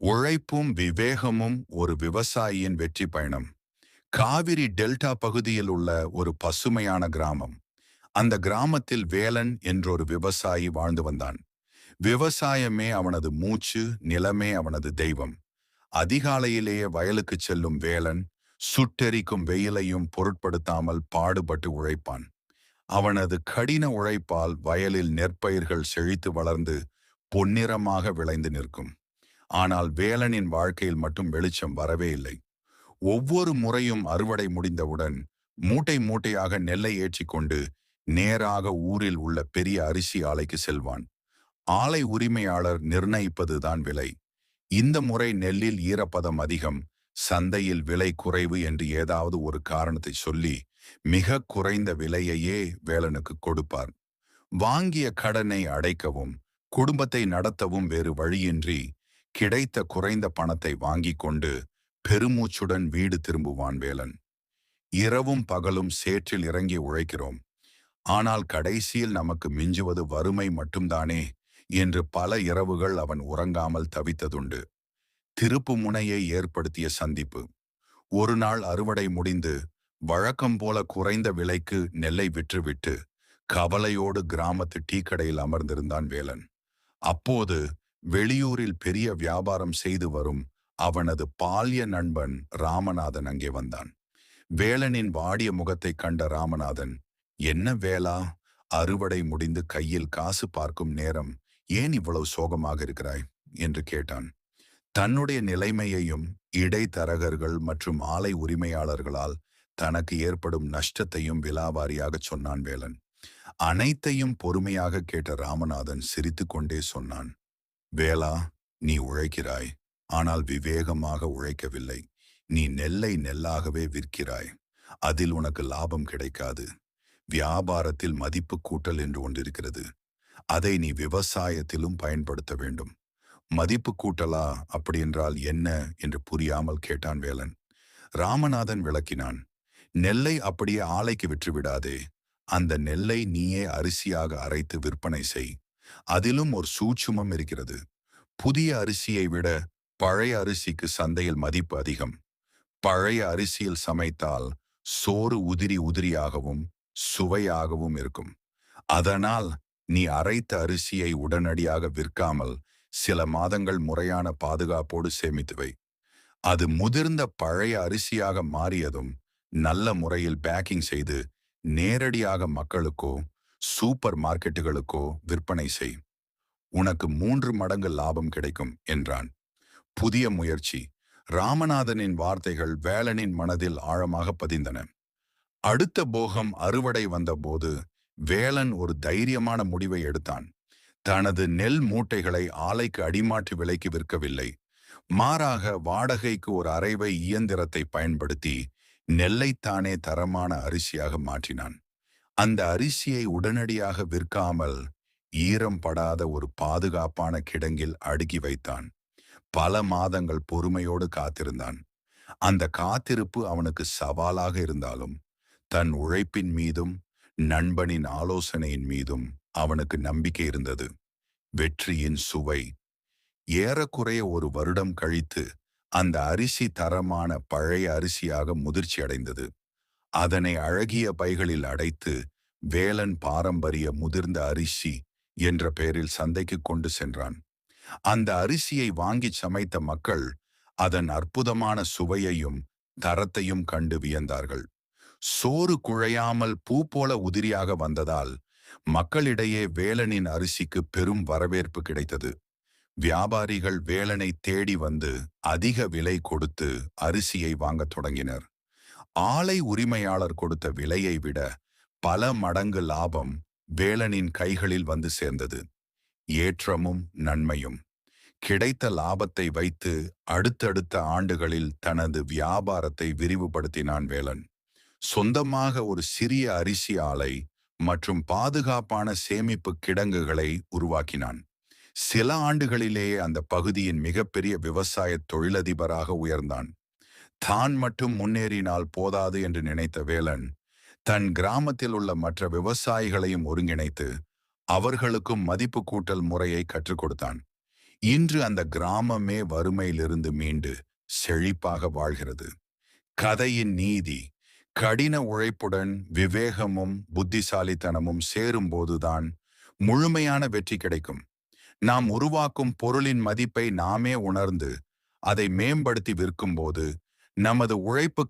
உழைப்பும் விவேகமும் ஒரு விவசாயியின் வெற்றி பயணம். காவிரி டெல்டா பகுதியில் உள்ள ஒரு பசுமையான கிராமம். அந்த கிராமத்தில் வேலன் என்றொரு விவசாயி வாழ்ந்து வந்தான். விவசாயமே அவனது மூச்சு, நிலமே அவனது தெய்வம். அதிகாலையிலேயே வயலுக்கு செல்லும் வேலன் சுட்டெரிக்கும் வெயிலையும் பொருட்படுத்தாமல் பாடுபட்டு உழைப்பான். அவனது கடின உழைப்பால் வயலில் நெற்பயிர்கள் செழித்து வளர்ந்து பொன்னிறமாக விளைந்து நிற்கும். ஆனால் வேலனின் வாழ்க்கையில் மட்டும் வெளிச்சம் வரவே இல்லை. ஒவ்வொரு முறையும் அறுவடை முடிந்தவுடன் மூட்டை மூட்டையாக நெல்லை ஏற்றிக்கொண்டு நேராக ஊரில் உள்ள பெரிய அரிசி ஆலைக்கு செல்வான். ஆலை உரிமையாளர் நிர்ணயிப்பதுதான் விலை. இந்த முறை நெல்லில் ஈரப்பதம் அதிகம், சந்தையில் விலை குறைவு என்று ஏதாவது ஒரு காரணத்தை சொல்லி மிக குறைந்த விலையையே வேலனுக்கு கொடுப்பார். வாங்கிய கடனை அடைக்கவும் குடும்பத்தை நடத்தவும் வேறு வழியின்றி கிடைத்த குறைந்த பணத்தை வாங்கிக் கொண்டு பெருமூச்சுடன் வீடு திரும்புவான் வேலன். இரவும் பகலும் சேற்றில் இறங்கி உழைக்கிறோம், ஆனால் கடைசியில் நமக்கு மிஞ்சுவது வறுமை மட்டும்தானே என்று பல இரவுகள் அவன் உறங்காமல் தவித்ததுண்டு. திருப்பு முனையை ஏற்படுத்திய சந்திப்பு. ஒரு நாள் அறுவடை முடிந்து வழக்கம் போல குறைந்த விலைக்கு நெல்லை விற்றுவிட்டு கவலையோடு கிராமத்து டீ கடையில் அமர்ந்திருந்தான் வேலன். அப்போது வெளியூரில் பெரிய வியாபாரம் செய்து வரும் அவனது பால்ய நண்பன் ராமநாதன் அங்கே வந்தான். வேலனின் வாடிய முகத்தை கண்ட ராமநாதன், "என்ன வேலா, அறுவடை முடிந்து கையில் காசு பார்க்கும் நேரம் ஏன் இவ்வளவு சோகமாக இருக்கிறாய்?" என்று கேட்டான். தன்னுடைய நிலைமையையும் இடைத்தரகர்கள் மற்றும் ஆலை உரிமையாளர்களால் தனக்கு ஏற்படும் நஷ்டத்தையும் விலாவாரியாக சொன்னான் வேலன். அனைத்தையும் பொறுமையாக கேட்ட ராமநாதன் சிரித்துக்கொண்டே சொன்னான், "வேலா, நீ உழைக்கிறாய், ஆனால் விவேகமாக உழைக்கவில்லை. நீ நெல்லை நெல்லாகவே விற்கிறாய். அதில் உனக்கு லாபம் கிடைக்காது. வியாபாரத்தில் மதிப்பு கூட்டல் என்று ஒன்றிருக்கிறது. அதை நீ விவசாயத்திலும் பயன்படுத்த வேண்டும்." "மதிப்பு கூட்டலா? அப்படியென்றால் என்ன?" என்று புரியாமல் கேட்டான் வேலன். ராமநாதன் விளக்கினான். "நெல்லை அப்படியே ஆலைக்கு விற்றுவிடாதே. அந்த நெல்லை நீயே அரிசியாக அரைத்து விற்பனை செய். அதிலும் ஒரு சூட்சுமம் இருக்கிறது. புதிய அரிசியை விட பழைய அரிசிக்கு சந்தையில் மதிப்பு அதிகம். பழைய அரிசியில் சமைத்தால் சோறு உதிரி உதிரியாகவும் சுவையாகவும் இருக்கும். அதனால் நீ அரைத்த அரிசியை உடனடியாக விற்காமல் சில மாதங்கள் முறையான பாதுகாப்போடு சேமித்து வை. அது முதிர்ந்த பழைய அரிசியாக மாறியதும் நல்ல முறையில் பேக்கிங் செய்து நேரடியாக மக்களுக்கோ சூப்பர் மார்க்கெட்டுகளுக்கோ விற்பனை செய். உனக்கு 3 மடங்கு லாபம் கிடைக்கும்" என்றான். புதிய முயற்சி. ராமநாதனின் வார்த்தைகள் வேலனின் மனதில் ஆழமாக பதிந்தன. அடுத்த போகம் அறுவடை வந்தபோது வேலன் ஒரு தைரியமான முடிவை எடுத்தான். தனது நெல் மூட்டைகளை ஆலைக்கு அடிமாற்று விலைக்கு விற்கவில்லை. மாறாக வாடகைக்கு ஒரு அரைவை இயந்திரத்தை பயன்படுத்தி நெல்லைத்தானே தரமான அரிசியாக மாற்றினான். அந்த அரிசியை உடனடியாக விற்காமல் ஈரம் படாத ஒரு பாதுகாப்பான கிடங்கில் அடுக்கி வைத்தான். பல மாதங்கள் பொறுமையோடு காத்திருந்தான். அந்த காத்திருப்பு அவனுக்கு சவாலாக இருந்தாலும் தன் உழைப்பின் மீதும் நண்பனின் ஆலோசனையின் மீதும் அவனுக்கு நம்பிக்கை இருந்தது. வெற்றியின் சுவை. ஏறக்குறைய ஒரு வருடம் கழித்து அந்த அரிசி தரமான பழைய அரிசியாக முதிர்ச்சி அடைந்தது. அதனை அழகிய பைகளில் அடைத்து வேலன் பாரம்பரிய முதிர்ந்த அரிசி என்ற பெயரில் சந்தைக்கு கொண்டு சென்றான். அந்த அரிசியை வாங்கி சமைத்த மக்கள் அதன் அற்புதமான சுவையையும் தரத்தையும் கண்டு வியந்தார்கள். சோறு குழையாமல் பூ போல உதிரியாக வந்ததால் மக்களிடையே வேலனின் அரிசிக்கு பெரும் வரவேற்பு கிடைத்தது. வியாபாரிகள் வேலனை தேடி வந்து அதிக விலை கொடுத்து அரிசியை வாங்கத் தொடங்கினர். ஆலை உரிமையாளர் கொடுத்த விலையை விட பல மடங்கு லாபம் வேலனின் கைகளில் வந்து சேர்ந்தது. ஏற்றமும் நன்மையும். கிடைத்த லாபத்தை வைத்து அடுத்தடுத்த ஆண்டுகளில் தனது வியாபாரத்தை விரிவுபடுத்தினான் வேலன். சொந்தமாக ஒரு சிறிய அரிசி ஆலை மற்றும் பாதுகாப்பான சேமிப்பு கிடங்குகளை உருவாக்கினான். சில ஆண்டுகளிலேயே அந்த பகுதியின் மிகப்பெரிய விவசாய தொழிலதிபராக உயர்ந்தான். தான் மட்டும் முன்னேறினால் போதாது என்று நினைத்த வேலன் தன் கிராமத்தில் உள்ள மற்ற விவசாயிகளையும் ஒருங்கிணைத்து அவர்களுக்கும் மதிப்பு கூட்டல் முறையை கற்றுக் கொடுத்தான். இன்று அந்த கிராமமே வறுமையிலிருந்து மீண்டு செழிப்பாக வாழ்கிறது. கதையின் நீதி: கடின உழைப்புடன் விவேகமும் புத்திசாலித்தனமும் சேரும்போதுதான் முழுமையான வெற்றி கிடைக்கும். நாம் உருவாக்கும் பொருளின் மதிப்பை நாமே உணர்ந்து அதை மேம்படுத்தி விற்கும்போது நமது உழைப்பு